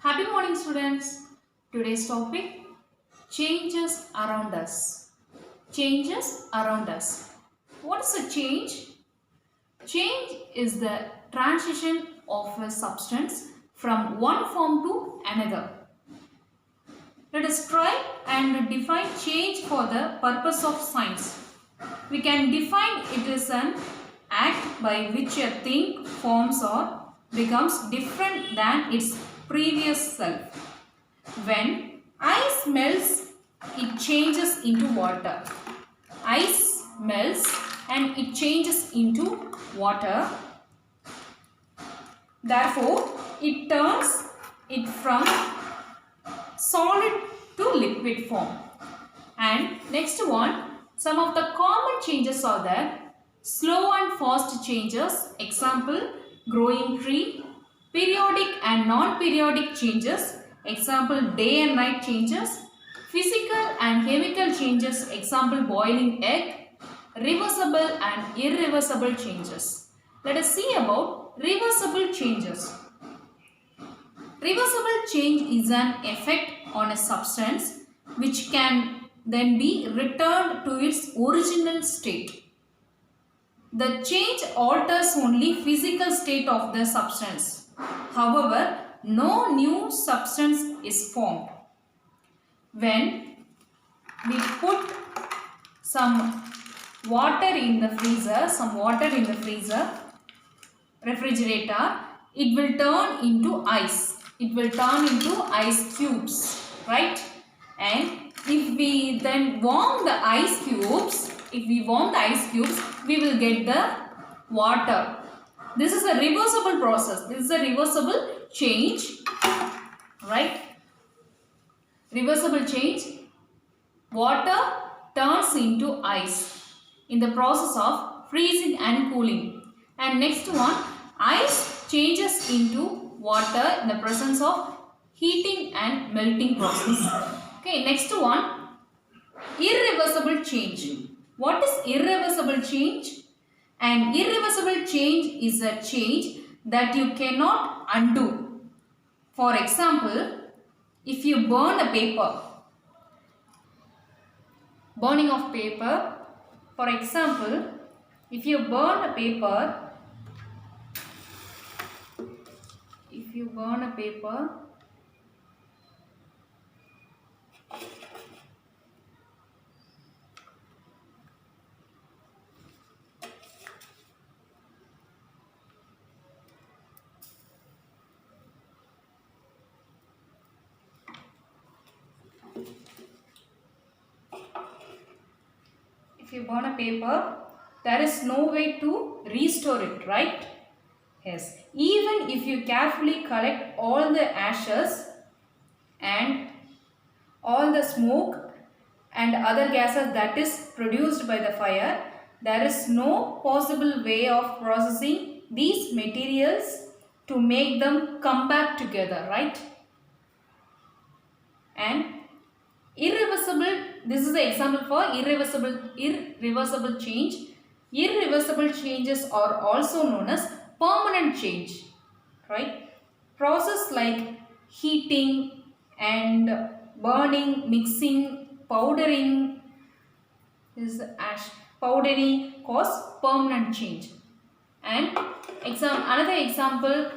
Happy morning, students. Today's topic, changes around us. Changes around us. What is a change? Change is the transition of a substance from one form to another. Let us try and define change for the purpose of science. We can define it as an act by which a thing forms or becomes different than its previous self. When ice melts, it changes into water. Ice melts and it changes into water. Therefore, it turns it from solid to liquid form. And next one, some of the common changes are there. Slow and fast changes, example, growing tree. Periodic and non-periodic changes, example, day and night changes. Physical and chemical changes, example, boiling egg. Reversible and irreversible changes. Let us see about reversible changes. Reversible change is an effect on a substance which can then be returned to its original state. The change alters only physical state of the substance. However, no new substance is formed. When we put some water in the freezer, refrigerator, it will turn into ice. It will turn into ice cubes, right? And if we then warm the ice cubes, we will get the water. This is a reversible process. This is a reversible change, right? Reversible change. Water turns into ice in the process of freezing and cooling. And next one, ice changes into water in the presence of heating and melting process. Okay, next one, irreversible change. What is irreversible change? An irreversible change is a change that you cannot undo. For example, if you burn a paper, burning of paper, for example, if you burn a paper, there is no way to restore it, right? Yes. Even if you carefully collect all the ashes and all the smoke and other gases that is produced by the fire, there is no possible way of processing these materials to make them come back together, right? And irreversible, this is the example for irreversible change. Irreversible changes are also known as permanent change, right? Process like heating and burning, mixing, powdering, this is ash, powdering cause permanent change. And another example,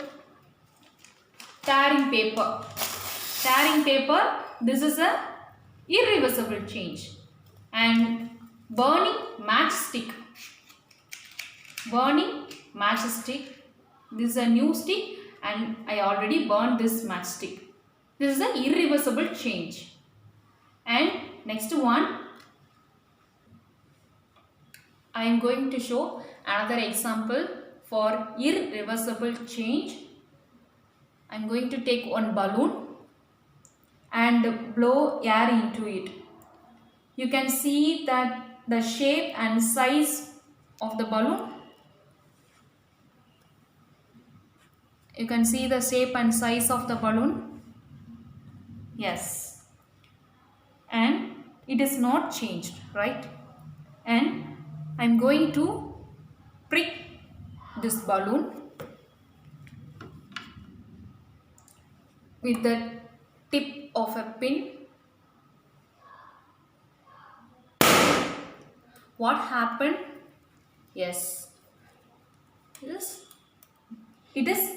tearing paper. Tearing paper, this is a irreversible change. And burning matchstick. This is a new stick and I already burned this matchstick. This is an irreversible change. And next one, I am going to show another example for irreversible change. I am going to take one balloon and blow air into it. You can see that the shape and size of the balloon. You can see the shape and size of the balloon. Yes. And it is not changed, right? And I am going to prick this balloon. with the tip of a pin. What happened? Yes, it is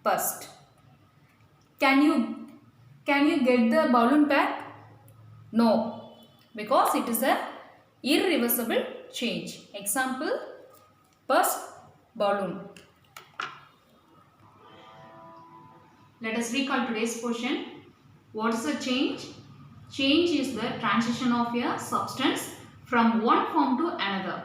burst. Can you get the balloon back? No, because it is a irreversible change. Example, burst balloon. Let us recall today's portion. What is a change? Change is the transition of a substance from one form to another.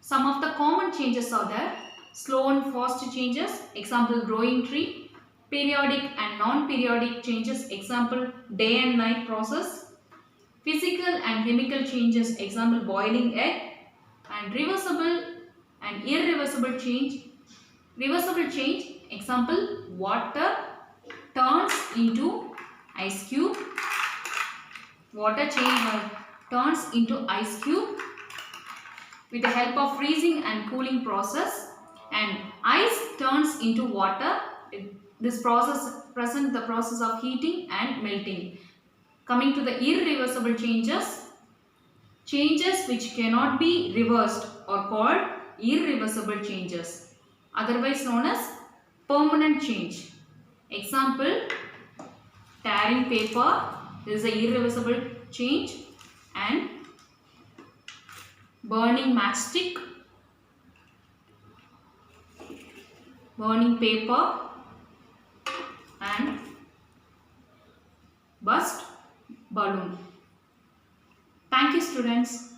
Some of the common changes are there: slow and fast changes, example growing tree; periodic and non-periodic changes, example day and night process; physical and chemical changes, example boiling egg; and reversible and irreversible change. Reversible change, example water turns into ice cube. Water turns into ice cube with the help of freezing and cooling process, and ice turns into water. This process presents the process of heating and melting. Coming to the irreversible changes, changes which cannot be reversed are called irreversible changes, otherwise known as permanent change. Example, tearing paper is an irreversible change, and burning matchstick, burning paper, and burst balloon. Thank you, students.